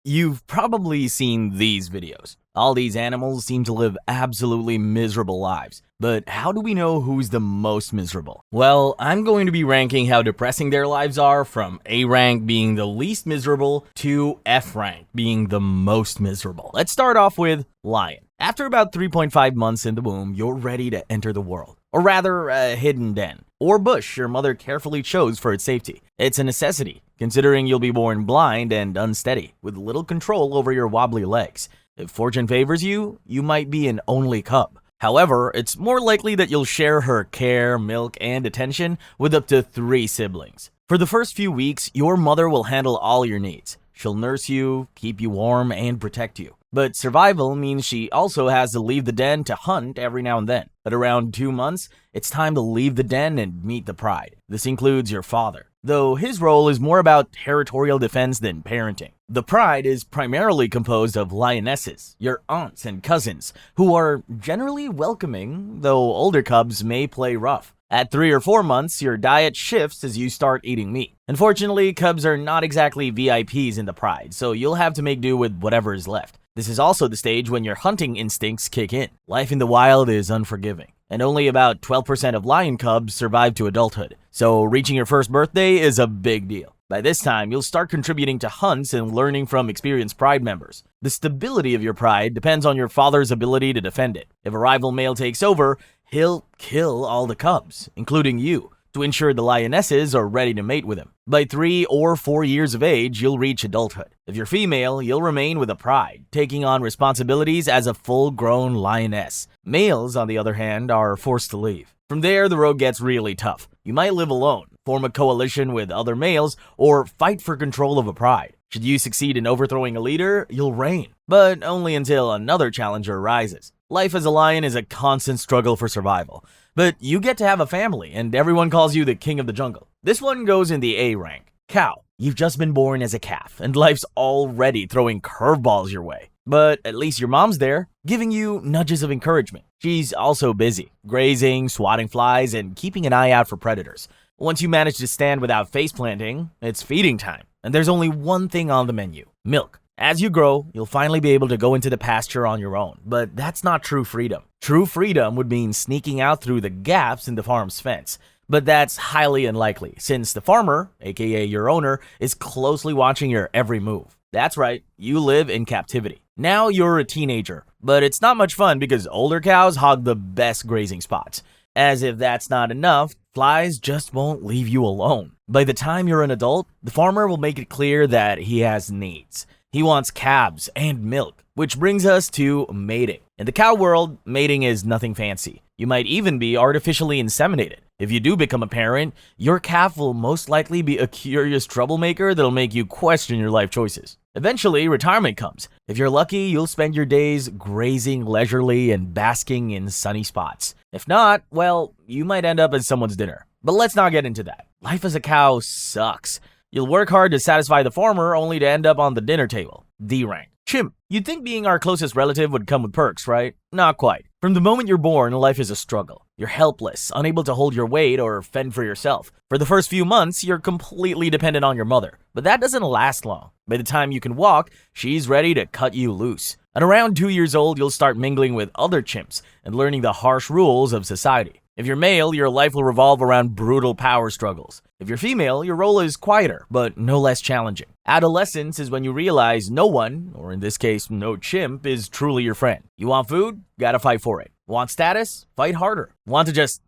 You've probably seen these videos. All these animals seem to live absolutely miserable lives. But how do we know who's the most miserable? Well, I'm going to be ranking how depressing their lives are from A rank being the least miserable to F rank being the most miserable. Let's start off with lion. After about 3.5 months in the womb, you're ready to enter the world. Or rather, a hidden den, or bush your mother carefully chose for its safety. It's a necessity, considering you'll be born blind and unsteady, with little control over your wobbly legs. If fortune favors you, you might be an only cub. However, it's more likely that you'll share her care, milk, and attention with up to 3 siblings. For the first few weeks, your mother will handle all your needs. She'll nurse you, keep you warm, and protect you. But survival means she also has to leave the den to hunt every now and then. At around 2 months, it's time to leave the den and meet the pride. This includes your father, though his role is more about territorial defense than parenting. The pride is primarily composed of lionesses, your aunts and cousins, who are generally welcoming, though older cubs may play rough. At 3 or 4 months, your diet shifts as you start eating meat. Unfortunately, cubs are not exactly VIPs in the pride, so you'll have to make do with whatever is left. This is also the stage when your hunting instincts kick in. Life in the wild is unforgiving, and only about 12% of lion cubs survive to adulthood, so reaching your first birthday is a big deal. By this time, you'll start contributing to hunts and learning from experienced pride members. The stability of your pride depends on your father's ability to defend it. If a rival male takes over, he'll kill all the cubs, including you, to ensure the lionesses are ready to mate with him. By 3 or 4 years of age, you'll reach adulthood. If you're female, you'll remain with a pride, taking on responsibilities as a full-grown lioness. Males, on the other hand, are forced to leave. From there, the road gets really tough. You might live alone, form a coalition with other males, or fight for control of a pride. Should you succeed in overthrowing a leader, you'll reign, but only until another challenger arises. Life as a lion is a constant struggle for survival, but you get to have a family, and everyone calls you the king of the jungle. This one goes in the A rank. Cow. You've just been born as a calf, and life's already throwing curveballs your way. But at least your mom's there, giving you nudges of encouragement. She's also busy, grazing, swatting flies, and keeping an eye out for predators. Once you manage to stand without face planting, it's feeding time, and there's only one thing on the menu: milk. As you grow, you'll finally be able to go into the pasture on your own, but that's not true freedom. True freedom would mean sneaking out through the gaps in the farm's fence, but that's highly unlikely since the farmer, aka your owner, is closely watching your every move. That's right, you live in captivity. Now you're a teenager, but it's not much fun because older cows hog the best grazing spots. As if that's not enough, flies just won't leave you alone. By the time you're an adult, the farmer will make it clear that he has needs. He wants calves and milk, which brings us to mating. In the cow world, mating is nothing fancy. You might even be artificially inseminated. If you do become a parent, your calf will most likely be a curious troublemaker that'll make you question your life choices. Eventually, retirement comes. If you're lucky, you'll spend your days grazing leisurely and basking in sunny spots. If not, well, you might end up as someone's dinner. But let's not get into that. Life as a cow sucks. You'll work hard to satisfy the farmer only to end up on the dinner table. D rank. Chimp. You'd think being our closest relative would come with perks, right? Not quite. From the moment you're born, life is a struggle. You're helpless, unable to hold your weight or fend for yourself. For the first few months, you're completely dependent on your mother, but that doesn't last long. By the time you can walk, she's ready to cut you loose. At around 2 years old, you'll start mingling with other chimps and learning the harsh rules of society. If you're male, your life will revolve around brutal power struggles. If you're female, your role is quieter, but no less challenging. Adolescence is when you realize no one, or in this case, no chimp, is truly your friend. You want food? Gotta fight for it. Want status? Fight harder. Want to just,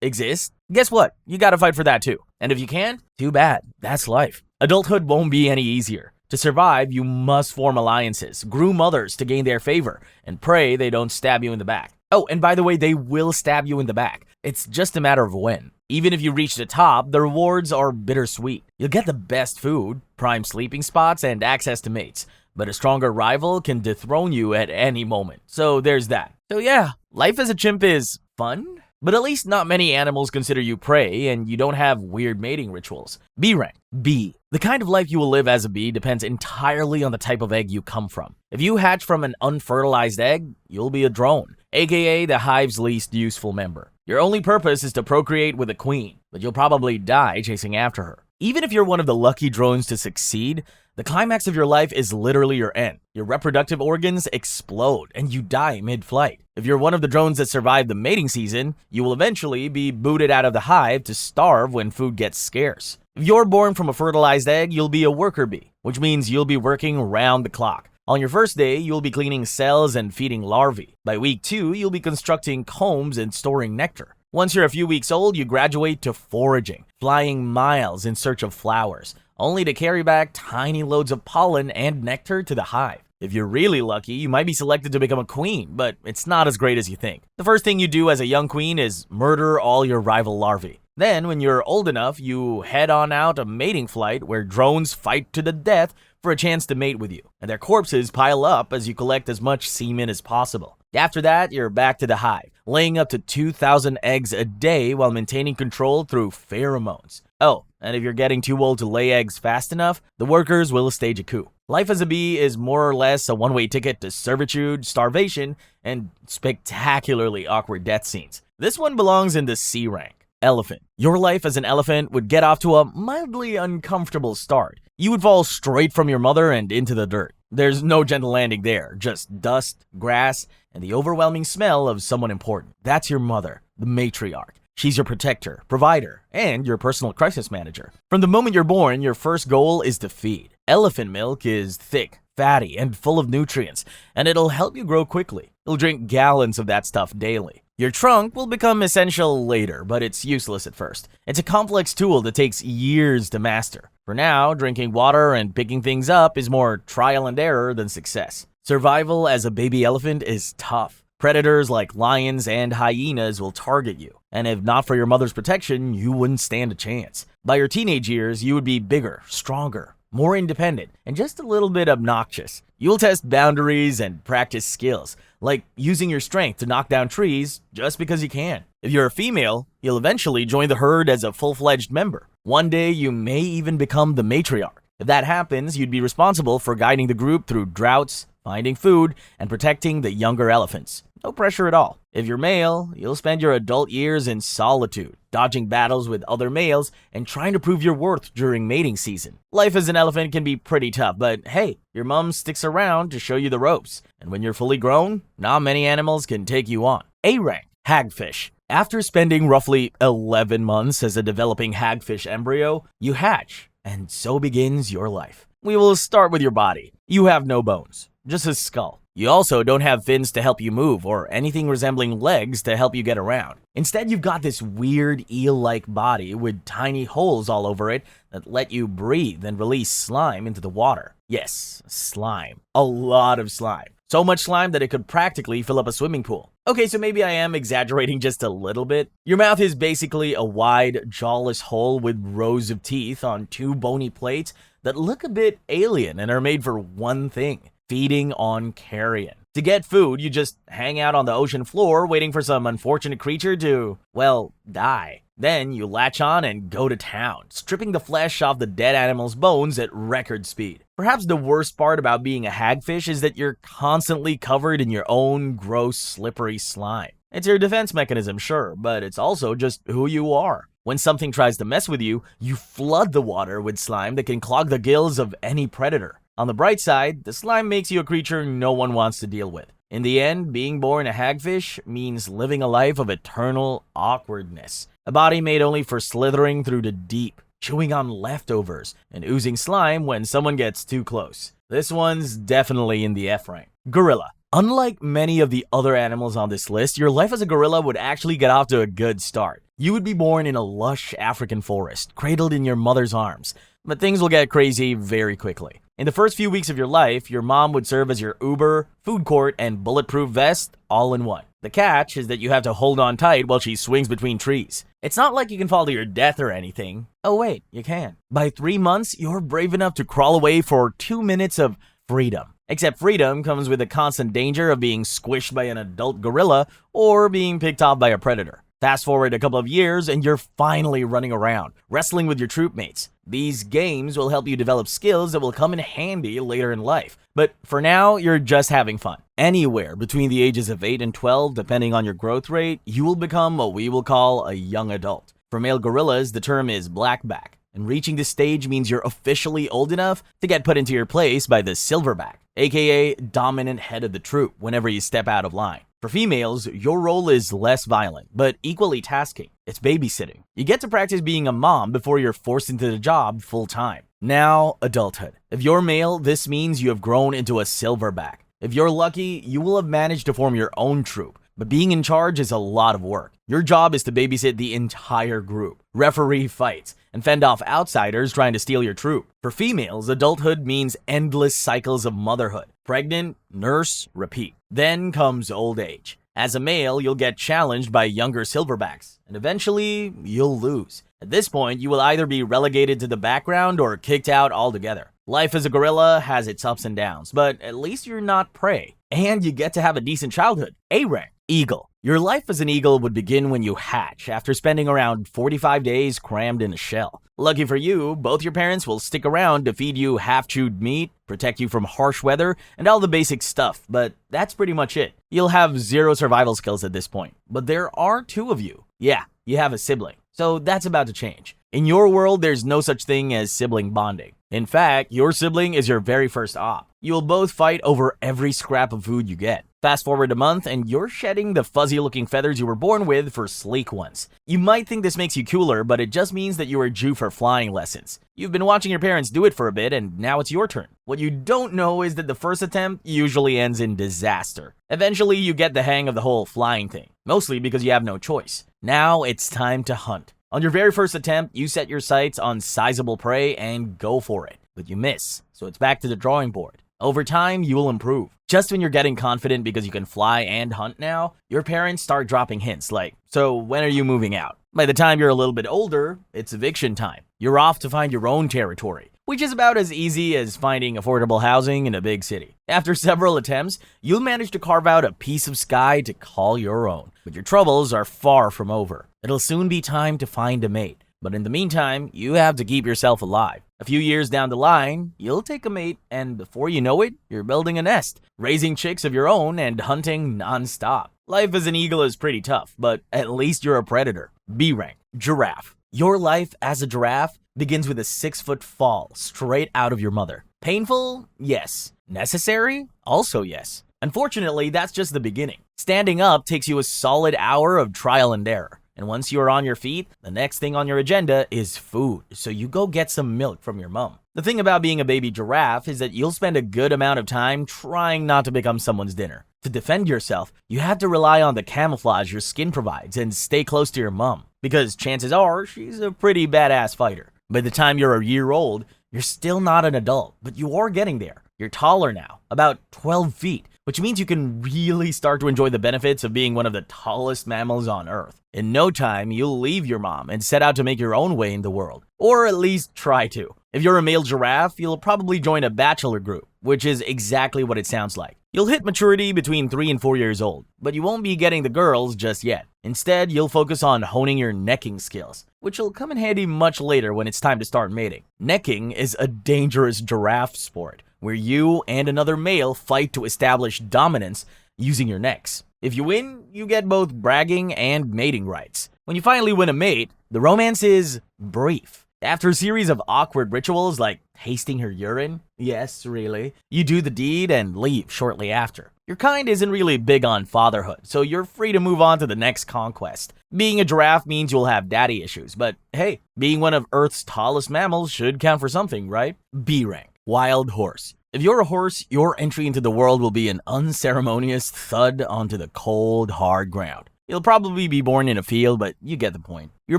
exist? Guess what? You gotta fight for that too. And if you can't, too bad. That's life. Adulthood won't be any easier. To survive, you must form alliances, groom others to gain their favor, and pray they don't stab you in the back. Oh, and by the way, they will stab you in the back. It's just a matter of when. Even if you reach the top, the rewards are bittersweet. You'll get the best food, prime sleeping spots, and access to mates. But a stronger rival can dethrone you at any moment. So there's that. So yeah, life as a chimp is fun, but at least not many animals consider you prey and you don't have weird mating rituals. B rank. B. The kind of life you will live as a bee depends entirely on the type of egg you come from. If you hatch from an unfertilized egg, you'll be a drone, aka the hive's least useful member. Your only purpose is to procreate with a queen, but you'll probably die chasing after her. Even if you're one of the lucky drones to succeed, the climax of your life is literally your end. Your reproductive organs explode and you die mid-flight. If you're one of the drones that survive the mating season, you will eventually be booted out of the hive to starve when food gets scarce. If you're born from a fertilized egg, you'll be a worker bee, which means you'll be working round the clock. On your first day, you'll be cleaning cells and feeding larvae. By week 2, you'll be constructing combs and storing nectar. Once you're a few weeks old, you graduate to foraging, flying miles in search of flowers, only to carry back tiny loads of pollen and nectar to the hive. If you're really lucky, you might be selected to become a queen, but it's not as great as you think. The first thing you do as a young queen is murder all your rival larvae. Then, when you're old enough, you head on out a mating flight where drones fight to the death for a chance to mate with you, and their corpses pile up as you collect as much semen as possible. After that, you're back to the hive, laying up to 2,000 eggs a day while maintaining control through pheromones. Oh, and if you're getting too old to lay eggs fast enough, the workers will stage a coup. Life as a bee is more or less a one-way ticket to servitude, starvation, and spectacularly awkward death scenes. This one belongs in the C rank. Elephant. Your life as an elephant would get off to a mildly uncomfortable start. You would fall straight from your mother and into the dirt. There's no gentle landing there, just dust, grass, and the overwhelming smell of someone important. That's your mother, the matriarch. She's your protector, provider, and your personal crisis manager. From the moment you're born, your first goal is to feed. Elephant milk is thick, fatty, and full of nutrients, and it'll help you grow quickly. You'll drink gallons of that stuff daily. Your trunk will become essential later, but it's useless at first. It's a complex tool that takes years to master. For now, drinking water and picking things up is more trial and error than success. Survival as a baby elephant is tough. Predators like lions and hyenas will target you, and if not for your mother's protection, you wouldn't stand a chance. By your teenage years, you would be bigger, stronger, more independent, and just a little bit obnoxious. You'll test boundaries and practice skills, like using your strength to knock down trees just because you can. If you're a female, you'll eventually join the herd as a full-fledged member. One day, you may even become the matriarch. If that happens, you'd be responsible for guiding the group through droughts, finding food, and protecting the younger elephants. No pressure at all. If you're male, you'll spend your adult years in solitude, dodging battles with other males and trying to prove your worth during mating season. Life as an elephant can be pretty tough, but hey, your mom sticks around to show you the ropes. And when you're fully grown, not many animals can take you on. A rank, Hagfish. After spending roughly 11 months as a developing hagfish embryo, you hatch, and so begins your life. We will start with your body. You have no bones, just a skull. You also don't have fins to help you move or anything resembling legs to help you get around. Instead, you've got this weird eel-like body with tiny holes all over it that let you breathe and release slime into the water. Yes, slime. A lot of slime. So much slime that it could practically fill up a swimming pool. Okay, so maybe I am exaggerating just a little bit. Your mouth is basically a wide, jawless hole with rows of teeth on two bony plates that look a bit alien and are made for one thing: feeding on carrion. To get food, you just hang out on the ocean floor waiting for some unfortunate creature to, well, die. Then you latch on and go to town, stripping the flesh off the dead animal's bones at record speed. Perhaps the worst part about being a hagfish is that you're constantly covered in your own gross, slippery slime. It's your defense mechanism, sure, but it's also just who you are. When something tries to mess with you, you flood the water with slime that can clog the gills of any predator. On the bright side, the slime makes you a creature no one wants to deal with. In the end, being born a hagfish means living a life of eternal awkwardness. A body made only for slithering through the deep, chewing on leftovers, and oozing slime when someone gets too close. This one's definitely in the F rank. Gorilla. Unlike many of the other animals on this list, your life as a gorilla would actually get off to a good start. You would be born in a lush African forest, cradled in your mother's arms, but things will get crazy very quickly. In the first few weeks of your life, your mom would serve as your Uber, food court, and bulletproof vest all in one. The catch is that you have to hold on tight while she swings between trees. It's not like you can fall to your death or anything. Oh wait, you can. By 3 months, you're brave enough to crawl away for 2 minutes of freedom. Except freedom comes with the constant danger of being squished by an adult gorilla or being picked off by a predator. Fast forward a couple of years and you're finally running around, wrestling with your troop mates. These games will help you develop skills that will come in handy later in life. But for now, you're just having fun. Anywhere between the ages of 8 and 12, depending on your growth rate, you will become what we will call a young adult. For male gorillas, the term is blackback. and reaching this stage means you're officially old enough to get put into your place by the silverback, aka dominant head of the troop whenever you step out of line. For females, your role is less violent, but equally tasking. It's babysitting. You get to practice being a mom before you're forced into the job full time. Now, adulthood. If you're male, this means you have grown into a silverback. If you're lucky, you will have managed to form your own troop, but being in charge is a lot of work. Your job is to babysit the entire group, referee fights, and fend off outsiders trying to steal your troop. For females, adulthood means endless cycles of motherhood. Pregnant, nurse, repeat. Then comes old age. As a male, you'll get challenged by younger silverbacks, and eventually, you'll lose. At this point, you will either be relegated to the background or kicked out altogether. Life as a gorilla has its ups and downs, but at least you're not prey. And you get to have a decent childhood. A-rank, eagle. Your life as an eagle would begin when you hatch, after spending around 45 days crammed in a shell. Lucky for you, both your parents will stick around to feed you half-chewed meat, protect you from harsh weather, and all the basic stuff, but that's pretty much it. You'll have zero survival skills at this point, but there are two of you. Yeah, you have a sibling, so that's about to change. In your world, there's no such thing as sibling bonding. In fact, your sibling is your very first op. You'll both fight over every scrap of food you get. Fast forward a month and you're shedding the fuzzy-looking feathers you were born with for sleek ones. You might think this makes you cooler, but it just means that you are due for flying lessons. You've been watching your parents do it for a bit and now it's your turn. What you don't know is that the first attempt usually ends in disaster. Eventually, you get the hang of the whole flying thing, mostly because you have no choice. Now it's time to hunt. On your very first attempt, you set your sights on sizable prey and go for it, but you miss, so it's back to the drawing board. Over time, you will improve. Just when you're getting confident because you can fly and hunt now, your parents start dropping hints like, so when are you moving out? By the time you're a little bit older, it's eviction time. You're off to find your own territory, which is about as easy as finding affordable housing in a big city. After several attempts, you'll manage to carve out a piece of sky to call your own, but your troubles are far from over. It'll soon be time to find a mate, but in the meantime, you have to keep yourself alive. A few years down the line, you'll take a mate, and before you know it, you're building a nest, raising chicks of your own, and hunting non-stop. Life as an eagle is pretty tough, but at least you're a predator. B rank, giraffe. Your life as a giraffe begins with a 6-foot fall straight out of your mother. Painful? Yes. Necessary? Also yes. Unfortunately, that's just the beginning. Standing up takes you a solid hour of trial and error. And once you are on your feet, the next thing on your agenda is food, so you go get some milk from your mom. The thing about being a baby giraffe is that you'll spend a good amount of time trying not to become someone's dinner. To defend yourself, you have to rely on the camouflage your skin provides and stay close to your mom, because chances are she's a pretty badass fighter. By the time you're a year old, you're still not an adult, but you are getting there. You're taller now, about 12 feet, which means you can really start to enjoy the benefits of being one of the tallest mammals on Earth. In no time, you'll leave your mom and set out to make your own way in the world, or at least try to. If you're a male giraffe, you'll probably join a bachelor group, which is exactly what it sounds like. You'll hit maturity between 3 and 4 years old, but you won't be getting the girls just yet. Instead, you'll focus on honing your necking skills, which will come in handy much later when it's time to start mating. Necking is a dangerous giraffe sport, where you and another male fight to establish dominance using your necks. If you win, you get both bragging and mating rights. When you finally win a mate, the romance is brief. After a series of awkward rituals like tasting her urine, yes, really, you do the deed and leave shortly after. Your kind isn't really big on fatherhood, so you're free to move on to the next conquest. Being a giraffe means you'll have daddy issues, but hey, being one of Earth's tallest mammals should count for something, right? B rank, wild horse. If you're a horse, your entry into the world will be an unceremonious thud onto the cold, hard ground. You'll probably be born in a field, but you get the point. Your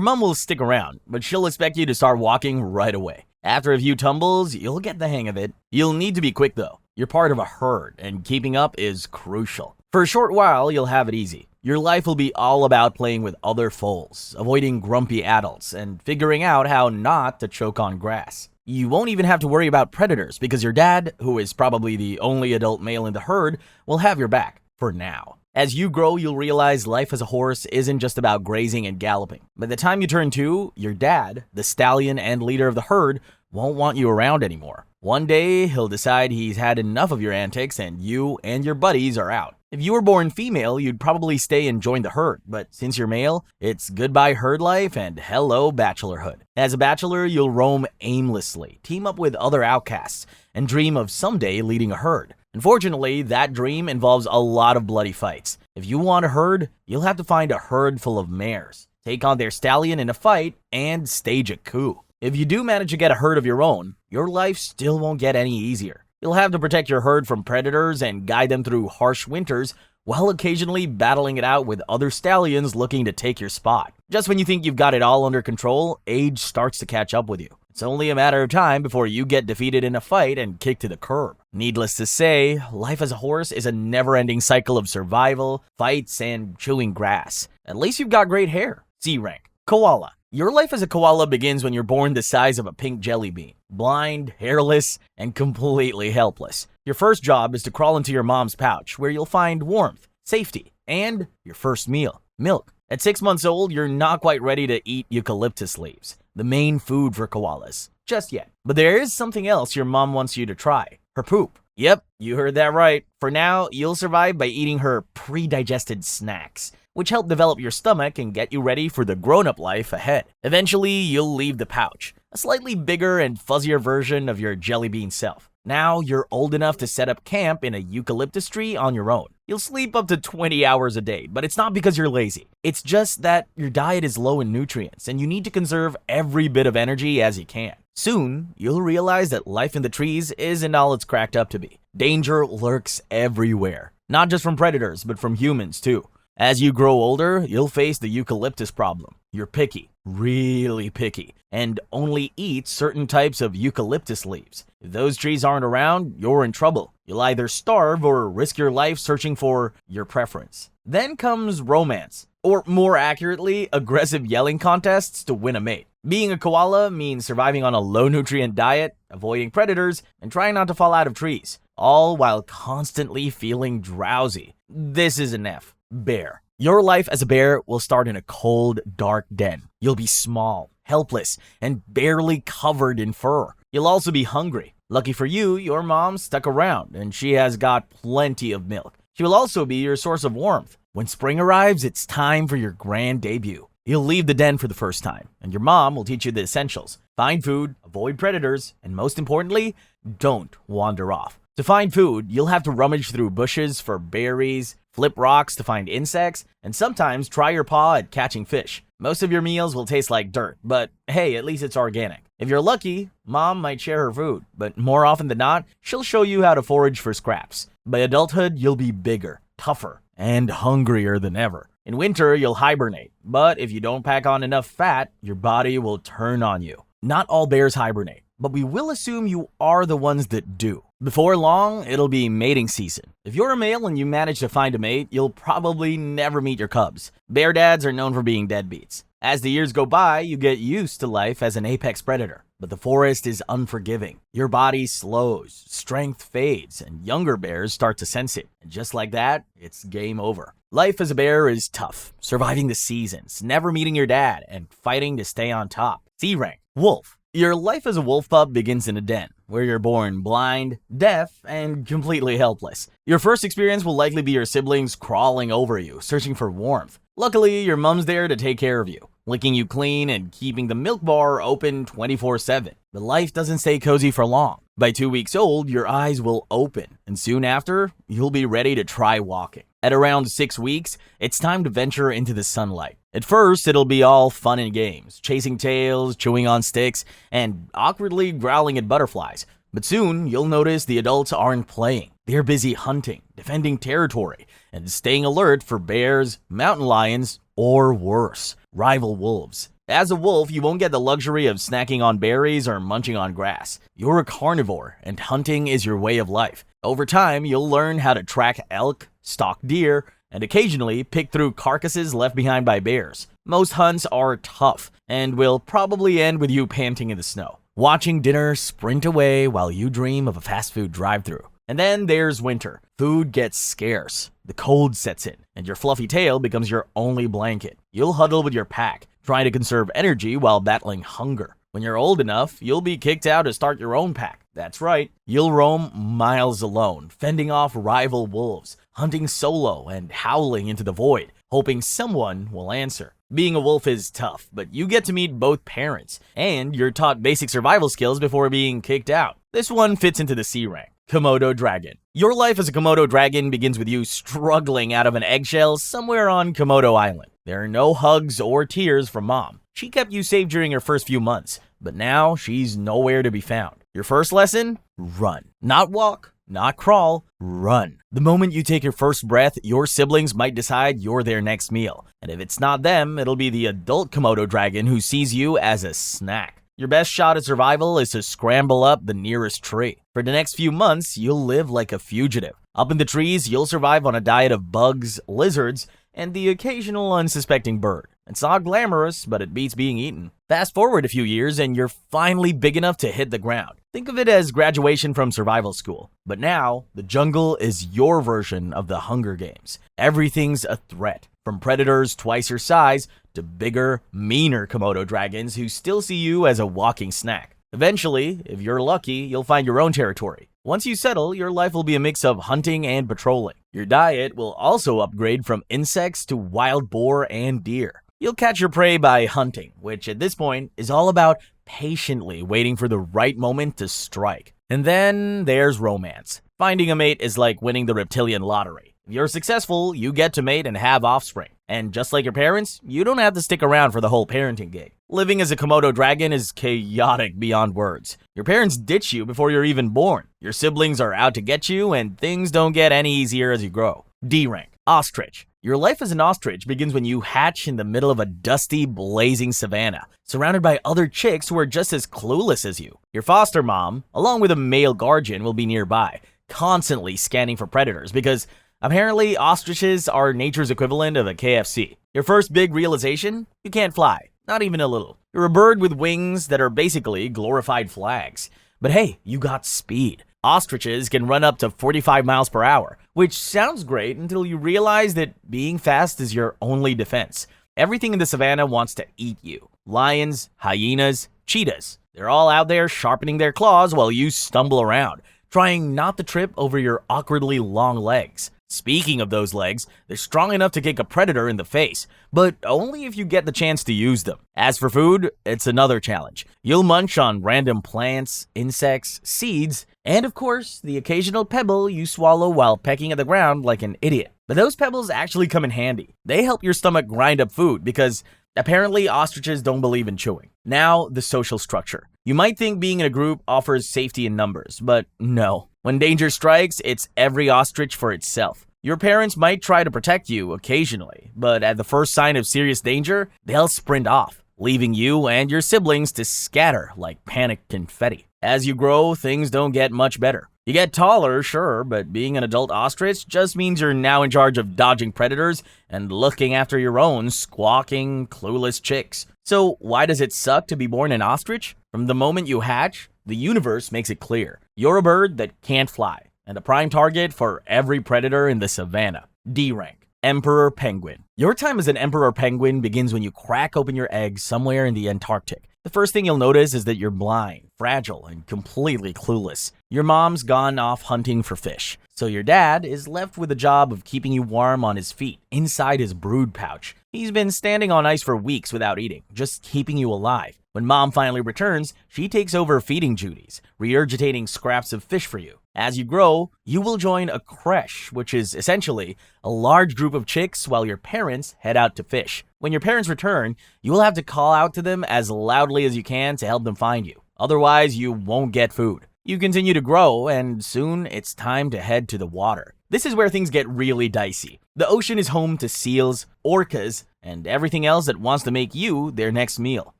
mom will stick around, but she'll expect you to start walking right away. After a few tumbles, you'll get the hang of it. You'll need to be quick though. You're part of a herd, and keeping up is crucial. For a short while, you'll have it easy. Your life will be all about playing with other foals, avoiding grumpy adults, and figuring out how not to choke on grass. You won't even have to worry about predators because your dad, who is probably the only adult male in the herd, will have your back, for now. As you grow, you'll realize life as a horse isn't just about grazing and galloping. By the time you turn 2, your dad, the stallion and leader of the herd, won't want you around anymore. One day, he'll decide he's had enough of your antics and you and your buddies are out. If you were born female, you'd probably stay and join the herd, but since you're male, it's goodbye herd life and hello bachelorhood. As a bachelor, you'll roam aimlessly, team up with other outcasts, and dream of someday leading a herd. Unfortunately, that dream involves a lot of bloody fights. If you want a herd, you'll have to find a herd full of mares, take on their stallion in a fight, and stage a coup. If you do manage to get a herd of your own, your life still won't get any easier. You'll have to protect your herd from predators and guide them through harsh winters while occasionally battling it out with other stallions looking to take your spot. Just when you think you've got it all under control, age starts to catch up with you. It's only a matter of time before you get defeated in a fight and kicked to the curb. Needless to say, life as a horse is a never-ending cycle of survival, fights, and chewing grass. At least you've got great hair. C rank. Koala. Your life as a koala begins when you're born the size of a pink jelly bean, blind, hairless, and completely helpless. Your first job is to crawl into your mom's pouch, where you'll find warmth, safety, and your first meal, milk. At 6 months old, you're not quite ready to eat eucalyptus leaves, the main food for koalas, just yet. But there is something else your mom wants you to try, her poop. Yep, you heard that right. For now, you'll survive by eating her pre-digested snacks, which help develop your stomach and get you ready for the grown-up life ahead. Eventually, you'll leave the pouch, a slightly bigger and fuzzier version of your jelly bean self. Now you're old enough to set up camp in a eucalyptus tree on your own. You'll sleep up to 20 hours a day, but it's not because you're lazy. It's just that your diet is low in nutrients and you need to conserve every bit of energy as you can. Soon, you'll realize that life in the trees isn't all it's cracked up to be. Danger lurks everywhere, not just from predators, but from humans too. As you grow older, you'll face the eucalyptus problem. You're picky, really picky, and only eat certain types of eucalyptus leaves. If those trees aren't around, you're in trouble. You'll either starve or risk your life searching for your preference. Then comes romance, or more accurately, aggressive yelling contests to win a mate. Being a koala means surviving on a low-nutrient diet, avoiding predators, and trying not to fall out of trees, all while constantly feeling drowsy. This is an F. Bear. Your life as a bear will start in a cold, dark den. You'll be small, helpless, and barely covered in fur. You'll also be hungry. Lucky for you, your mom stuck around, and she has got plenty of milk. She will also be your source of warmth. When spring arrives, it's time for your grand debut. You'll leave the den for the first time, and your mom will teach you the essentials. Find food, avoid predators, and most importantly, don't wander off. To find food, you'll have to rummage through bushes for berries, flip rocks to find insects, and sometimes try your paw at catching fish. Most of your meals will taste like dirt, but hey, at least it's organic. If you're lucky, mom might share her food, but more often than not, she'll show you how to forage for scraps. By adulthood, you'll be bigger, tougher, and hungrier than ever. In winter, you'll hibernate, but if you don't pack on enough fat, your body will turn on you. Not all bears hibernate, but we will assume you are the ones that do. Before long, it'll be mating season. If you're a male and you manage to find a mate, you'll probably never meet your cubs. Bear dads are known for being deadbeats. As the years go by, you get used to life as an apex predator. But the forest is unforgiving. Your body slows, strength fades, and younger bears start to sense it. And just like that, it's game over. Life as a bear is tough, surviving the seasons, never meeting your dad, and fighting to stay on top. C rank. Wolf. Your life as a wolf pup begins in a den, where you're born blind, deaf, and completely helpless. Your first experience will likely be your siblings crawling over you, searching for warmth. Luckily, your mom's there to take care of you, licking you clean and keeping the milk bar open 24/7. But life doesn't stay cozy for long. By 2 weeks old, your eyes will open, and soon after, you'll be ready to try walking. At around 6 weeks, it's time to venture into the sunlight. At first, it'll be all fun and games, chasing tails, chewing on sticks, and awkwardly growling at butterflies. But soon, you'll notice the adults aren't playing. They're busy hunting, defending territory, and staying alert for bears, mountain lions, or worse, rival wolves. As a wolf, you won't get the luxury of snacking on berries or munching on grass. You're a carnivore, and hunting is your way of life. Over time, you'll learn how to track elk, stalk deer, and occasionally pick through carcasses left behind by bears. Most hunts are tough, and will probably end with you panting in the snow, watching dinner sprint away while you dream of a fast food drive-thru. And then there's winter. Food gets scarce, the cold sets in, and your fluffy tail becomes your only blanket. You'll huddle with your pack, trying to conserve energy while battling hunger. When you're old enough, you'll be kicked out to start your own pack. That's right, you'll roam miles alone, fending off rival wolves, hunting solo, and howling into the void, hoping someone will answer. Being a wolf is tough, but you get to meet both parents, and you're taught basic survival skills before being kicked out. This one fits into the C rank. Komodo Dragon. Your life as a Komodo Dragon begins with you struggling out of an eggshell somewhere on Komodo Island. There are no hugs or tears from mom. She kept you safe during your first few months, but now she's nowhere to be found. Your first lesson? Run. Not walk, not crawl, run. The moment you take your first breath, your siblings might decide you're their next meal. And if it's not them, it'll be the adult Komodo Dragon who sees you as a snack. Your best shot at survival is to scramble up the nearest tree. For the next few months, you'll live like a fugitive. Up in the trees, you'll survive on a diet of bugs, lizards, and the occasional unsuspecting bird. It's not glamorous, but it beats being eaten. Fast forward a few years and you're finally big enough to hit the ground. Think of it as graduation from survival school. But now, the jungle is your version of the Hunger Games. Everything's a threat, from predators twice your size to bigger, meaner Komodo dragons who still see you as a walking snack. Eventually, if you're lucky, you'll find your own territory. Once you settle, your life will be a mix of hunting and patrolling. Your diet will also upgrade from insects to wild boar and deer. You'll catch your prey by hunting, which at this point is all about patiently waiting for the right moment to strike. And then there's romance. Finding a mate is like winning the reptilian lottery. If you're successful, you get to mate and have offspring. And just like your parents, you don't have to stick around for the whole parenting gig. Living as a Komodo dragon is chaotic beyond words. Your parents ditch you before you're even born. Your siblings are out to get you, and things don't get any easier as you grow. D rank. Ostrich. Your life as an ostrich begins when you hatch in the middle of a dusty, blazing savanna, surrounded by other chicks who are just as clueless as you. Your foster mom, along with a male guardian, will be nearby, constantly scanning for predators because apparently ostriches are nature's equivalent of a KFC. Your first big realization? You can't fly. Not even a little. You're a bird with wings that are basically glorified flags. But hey, you got speed. Ostriches can run up to 45 miles per hour, which sounds great until you realize that being fast is your only defense. Everything in the savannah wants to eat you. Lions, hyenas, cheetahs. They're all out there sharpening their claws while you stumble around, trying not to trip over your awkwardly long legs. Speaking of those legs, they're strong enough to kick a predator in the face, but only if you get the chance to use them. As for food, it's another challenge. You'll munch on random plants, insects, seeds, and of course, the occasional pebble you swallow while pecking at the ground like an idiot. But those pebbles actually come in handy. They help your stomach grind up food because apparently ostriches don't believe in chewing. Now, the social structure. You might think being in a group offers safety in numbers, but no. When danger strikes, it's every ostrich for itself. Your parents might try to protect you occasionally, but at the first sign of serious danger, they'll sprint off, leaving you and your siblings to scatter like panicked confetti. As you grow, things don't get much better. You get taller, sure, but being an adult ostrich just means you're now in charge of dodging predators and looking after your own squawking, clueless chicks. So why does it suck to be born an ostrich? From the moment you hatch, the universe makes it clear. You're a bird that can't fly, and a prime target for every predator in the savannah. D rank. Emperor Penguin. Your time as an Emperor Penguin begins when you crack open your egg somewhere in the Antarctic. The first thing you'll notice is that you're blind, fragile, and completely clueless. Your mom's gone off hunting for fish, so your dad is left with the job of keeping you warm on his feet, inside his brood pouch. He's been standing on ice for weeks without eating, just keeping you alive. When mom finally returns, she takes over feeding duties, regurgitating scraps of fish for you. As you grow, you will join a creche, which is essentially a large group of chicks while your parents head out to fish. When your parents return, you will have to call out to them as loudly as you can to help them find you. Otherwise, you won't get food. You continue to grow, and soon it's time to head to the water. This is where things get really dicey. The ocean is home to seals, orcas, and everything else that wants to make you their next meal.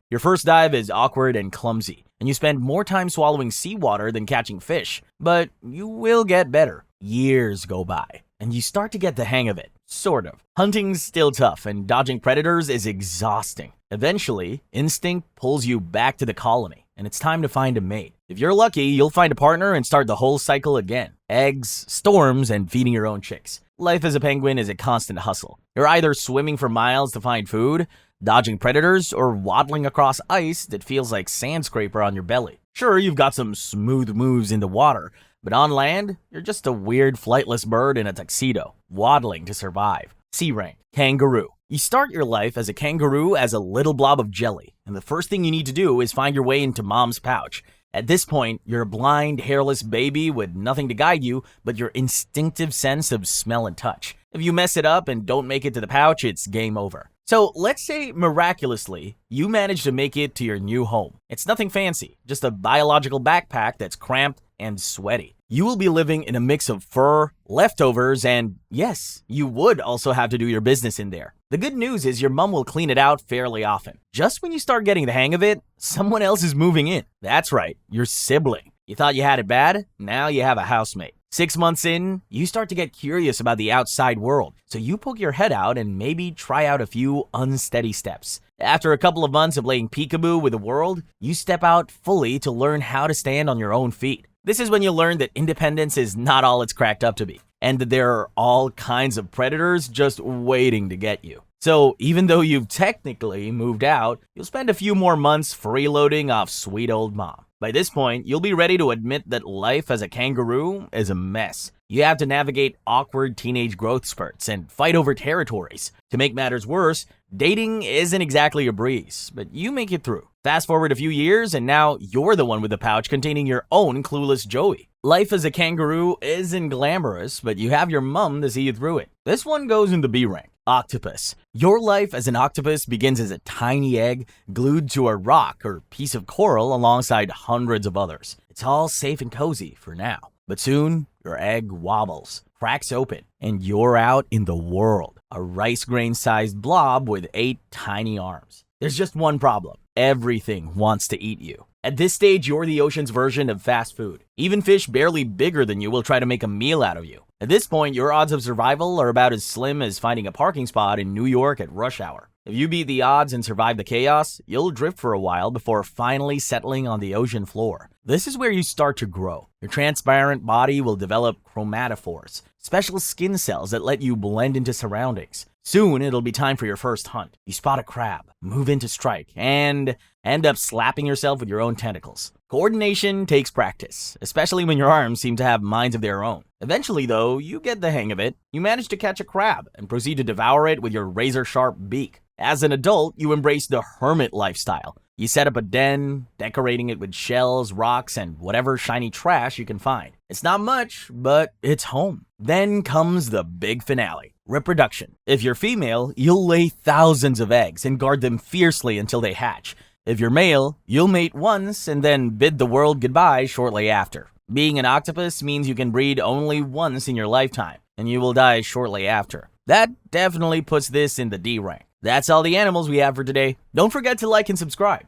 Your first dive is awkward and clumsy, and you spend more time swallowing seawater than catching fish. But you will get better. Years go by, and you start to get the hang of it. Sort of. Hunting's still tough, and dodging predators is exhausting. Eventually, instinct pulls you back to the colony, and it's time to find a mate. If you're lucky, you'll find a partner and start the whole cycle again. Eggs, storms, and feeding your own chicks. Life as a penguin is a constant hustle. You're either swimming for miles to find food, dodging predators, or waddling across ice that feels like sand scraper on your belly. Sure, you've got some smooth moves in the water, but on land, you're just a weird flightless bird in a tuxedo, waddling to survive. C rank, Kangaroo. You start your life as a kangaroo as a little blob of jelly, and the first thing you need to do is find your way into mom's pouch. At this point, you're a blind, hairless baby with nothing to guide you but your instinctive sense of smell and touch. If you mess it up and don't make it to the pouch, it's game over. So let's say, miraculously, you manage to make it to your new home. It's nothing fancy, just a biological backpack that's cramped and sweaty. You will be living in a mix of fur, leftovers, and yes, you would also have to do your business in there. The good news is your mom will clean it out fairly often. Just when you start getting the hang of it, someone else is moving in. That's right, your sibling. You thought you had it bad? Now you have a housemate. 6 months in, you start to get curious about the outside world, so you poke your head out and maybe try out a few unsteady steps. After a couple of months of playing peekaboo with the world, you step out fully to learn how to stand on your own feet. This is when you learn that independence is not all it's cracked up to be, and that there are all kinds of predators just waiting to get you. So even though you've technically moved out, you'll spend a few more months freeloading off sweet old mom. By this point, you'll be ready to admit that life as a kangaroo is a mess. You have to navigate awkward teenage growth spurts and fight over territories. To make matters worse, dating isn't exactly a breeze, but you make it through. Fast forward a few years, and now you're the one with the pouch containing your own clueless Joey. Life as a kangaroo isn't glamorous, but you have your mum to see you through it. This one goes in the B rank. Octopus. Your life as an octopus begins as a tiny egg glued to a rock or piece of coral alongside hundreds of others. It's all safe and cozy for now. But soon, your egg wobbles, cracks open, and you're out in the world. A rice grain-sized blob with 8 tiny arms. There's just one problem. Everything wants to eat you. At this stage, you're the ocean's version of fast food. Even fish barely bigger than you will try to make a meal out of you. At this point, your odds of survival are about as slim as finding a parking spot in New York at rush hour. If you beat the odds and survive the chaos, you'll drift for a while before finally settling on the ocean floor. This is where you start to grow. Your transparent body will develop chromatophores, special skin cells that let you blend into surroundings. Soon, it'll be time for your first hunt. You spot a crab, move in to strike, and end up slapping yourself with your own tentacles. Coordination takes practice, especially when your arms seem to have minds of their own. Eventually, though, you get the hang of it. You manage to catch a crab and proceed to devour it with your razor-sharp beak. As an adult, you embrace the hermit lifestyle. You set up a den, decorating it with shells, rocks, and whatever shiny trash you can find. It's not much, but it's home. Then comes the big finale, reproduction. If you're female, you'll lay thousands of eggs and guard them fiercely until they hatch. If you're male, you'll mate once and then bid the world goodbye shortly after. Being an octopus means you can breed only once in your lifetime, and you will die shortly after. That definitely puts this in the D rank. That's all the animals we have for today. Don't forget to like and subscribe.